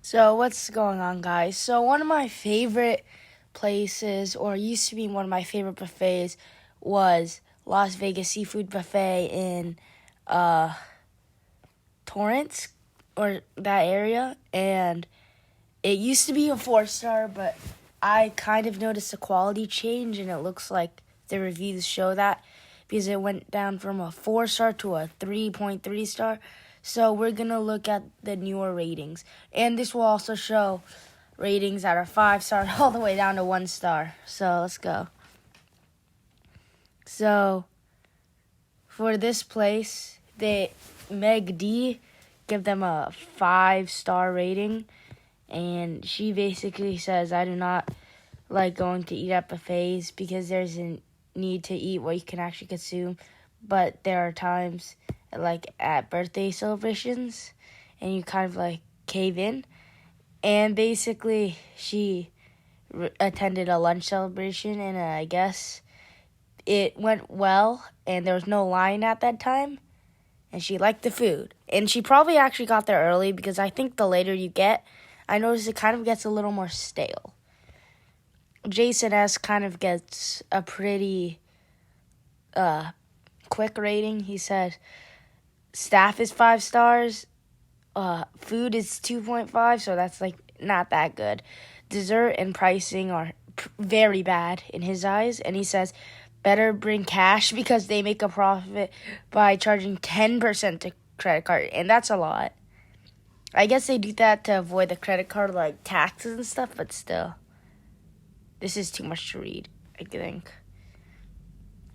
So what's going on, guys? So one of my favorite places, or used to be one of my favorite buffets, was Las Vegas Seafood Buffet in Torrance, or that area. And it used to be a 4-star, but I kind of noticed a quality change, and it looks like the reviews show that because it went down from a 4-star to a 3.3 star. So we're going to look at the newer ratings. And this will also show ratings that are 5-star all the way down to 1-star. So let's go. So for this place, Meg D give them a 5-star rating. And she basically says, I do not like going to eat at buffets because there's a need to eat what you can actually consume. But there are times, like at birthday celebrations, and you kind of like cave in. And basically, she attended a lunch celebration, and I guess it went well, and there was no line at that time. And she liked the food. And she probably actually got there early because I think the later you get, I noticed it kind of gets a little more stale. Jason S. kind of gets a pretty quick rating. He said staff is 5 stars, food is 2.5, so that's like not that good. Dessert and pricing are very bad in his eyes, and he says better bring cash because they make a profit by charging 10% to credit card, and that's a lot. I guess they do that to avoid the credit card, like taxes and stuff, but still. This is too much to read, I think.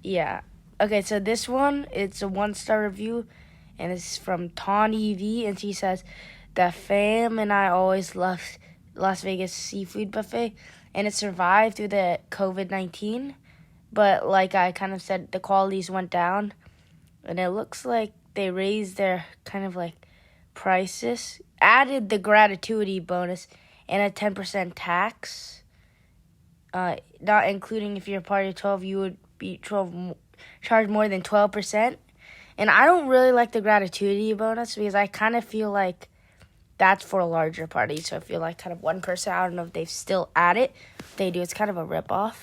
Yeah. Okay, so this one, it's a 1-star review, and it's from Tawny V, and she says, the fam and I always loved Las Vegas Seafood Buffet, and it survived through the COVID-19, but like I kind of said, the qualities went down, and it looks like they raised their kind of like prices, added the gratuity bonus, and a 10% tax. Not including if you're part of 12, you would be charged more than 12%. And I don't really like the gratuity bonus because I kind of feel like that's for larger parties. So I feel like kind of 1%. I don't know if they've still add it. If they do, it's kind of a ripoff.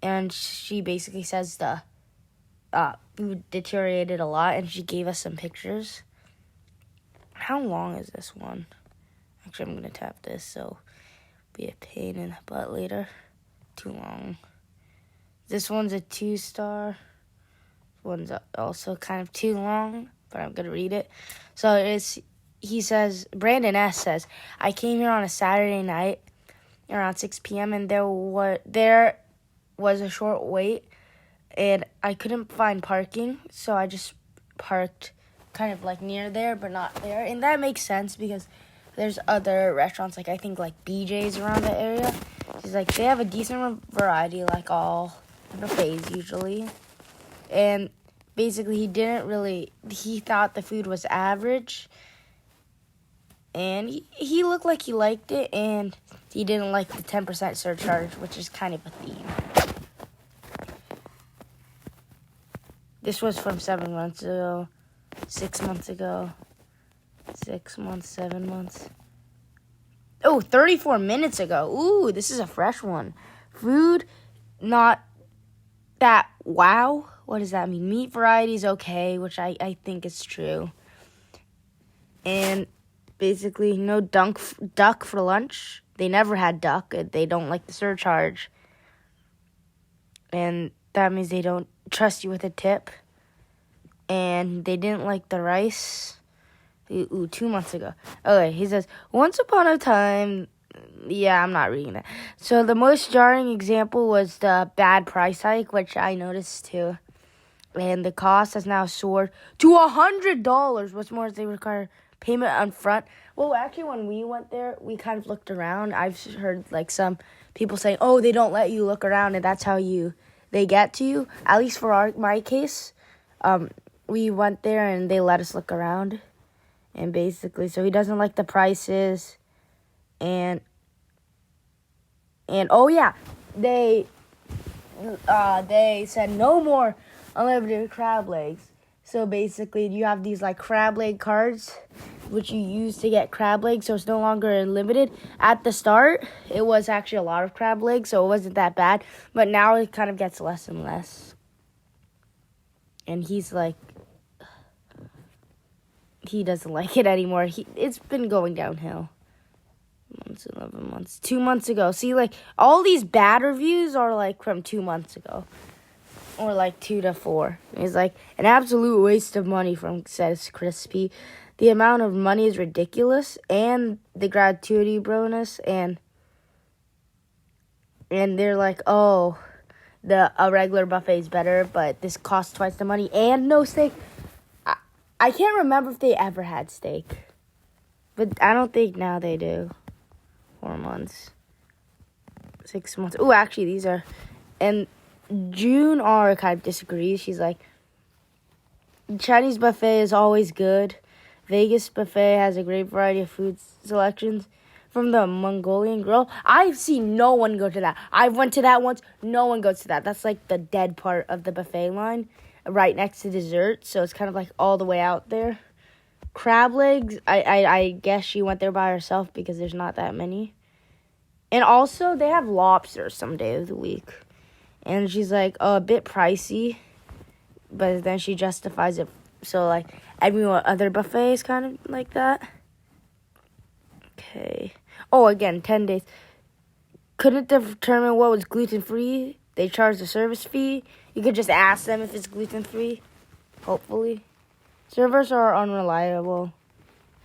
And she basically says the food deteriorated a lot, and she gave us some pictures. How long is this one? Actually, I'm going to tap this, so be a pain in the butt later. Too long. This one's a 2-star. One's also kind of too long, but I'm gonna read it. So he says, Brandon S says, I came here on a Saturday night around 6 p.m. and there was a short wait, and I couldn't find parking, so I just parked kind of like near there, but not there. And that makes sense because there's other restaurants, like I think like BJ's around the area. She's like, they have a decent variety, like all buffets usually. And basically he thought the food was average. And he looked like he liked it, and he didn't like the 10% surcharge, which is kind of a theme. This was from 7 months ago, 6 months ago, 6 months, 7 months. Oh, 34 minutes ago. Ooh, this is a fresh one. Food, not that wow. What does that mean? Meat variety is okay, which I think is true. And basically, no duck for lunch. They never had duck. They don't like the surcharge. And that means they don't trust you with a tip. And they didn't like the rice. Ooh, 2 months ago. Okay, he says, once upon a time, yeah, I'm not reading that. So the most jarring example was the bad price hike, which I noticed too. And the cost has now soared to $100. What's more, they require payment up front. Well, actually, when we went there, we kind of looked around. I've heard like some people say, oh, they don't let you look around, and that's how they get to you. At least for my case, we went there and they let us look around. And basically, so he doesn't like the prices. And oh yeah, they said no more unlimited crab legs. So basically, you have these like crab leg cards which you use to get crab legs, so it's no longer unlimited. At the start, it was actually a lot of crab legs, so it wasn't that bad. But now it kind of gets less and less. And he's like, he doesn't like it anymore. It's been going downhill. 11 months. 2 months ago. See, like, all these bad reviews are, like, from 2 months ago. Or, like, 2 to 4. It's, like, an absolute waste of money from Says Crispy. The amount of money is ridiculous. And the gratuity bonus. And they're like, oh, a regular buffet is better, but this costs twice the money. And no steak. I can't remember if they ever had steak. But I don't think now they do. 4 months. 6 months. Oh, actually, these are... And June R kind of disagrees. She's like, Chinese buffet is always good. Vegas buffet has a great variety of food selections. From the Mongolian grill, I've seen no one go to that. I went to that once. No one goes to that. That's like the dead part of the buffet line. Right next to dessert, so it's kind of like all the way out there. Crab legs, I guess she went there by herself because there's not that many. And also, they have lobster some day of the week. And she's like, oh, a bit pricey. But then she justifies it. So, like, every other buffet is kind of like that. Okay. Oh, again, 10 days. Couldn't determine what was gluten-free. They charged a service fee. You could just ask them if it's gluten-free, hopefully. Servers are unreliable.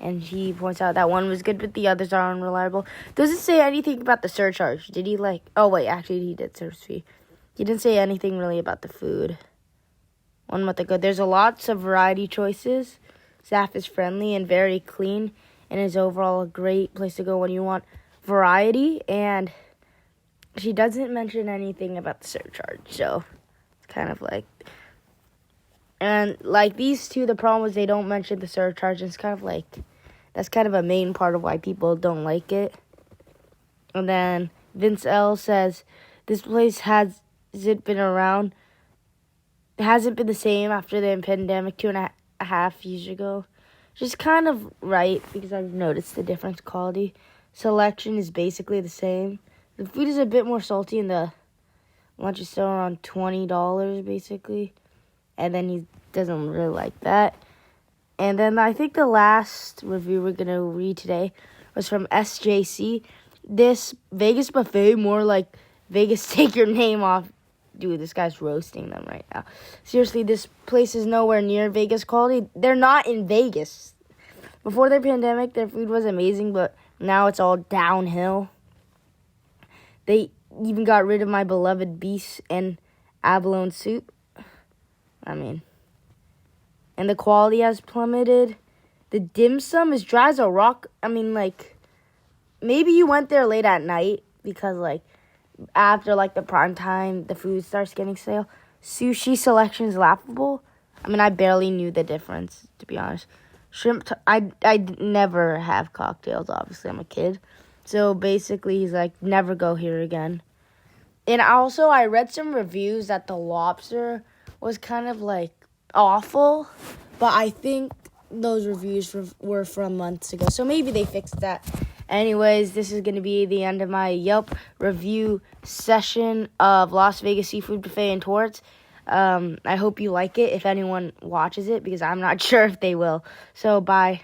And he points out that one was good, but the others are unreliable. Doesn't say anything about the surcharge. Did he like... Oh, wait, actually, he did service fee. He didn't say anything really about the food. 1 month ago. There's lots of variety choices. Staff is friendly and very clean. And is overall a great place to go when you want variety. And she doesn't mention anything about the surcharge, so it's kind of like... And, like, these two, the problem is they don't mention the surcharge. It's kind of like... That's kind of a main part of why people don't like it. And then Vince L. says, this place hasn't been around. It hasn't been the same after the pandemic 2.5 years ago. Just kind of right, because I've noticed the difference quality. Selection is basically the same. The food is a bit more salty, and the lunch is still around $20, basically. And then he doesn't really like that. And then I think the last review we're going to read today was from SJC. This Vegas buffet, more like Vegas take your name off. Dude, this guy's roasting them right now. Seriously, this place is nowhere near Vegas quality. They're not in Vegas. Before the pandemic, their food was amazing, but now it's all downhill. They even got rid of my beloved beef and abalone soup. And the quality has plummeted. The dim sum is dry as a rock. Maybe you went there late at night because, after, the prime time, the food starts getting stale. Sushi selection is laughable. I barely knew the difference, to be honest. Shrimp, I never have cocktails, obviously. I'm a kid. So, basically, he's like, never go here again. And also, I read some reviews that the lobster was kind of, awful. But I think those reviews were from months ago. So, maybe they fixed that. Anyways, this is going to be the end of my Yelp review session of Las Vegas Seafood Buffet and Torts. I hope you like it if anyone watches it, because I'm not sure if they will. So, bye.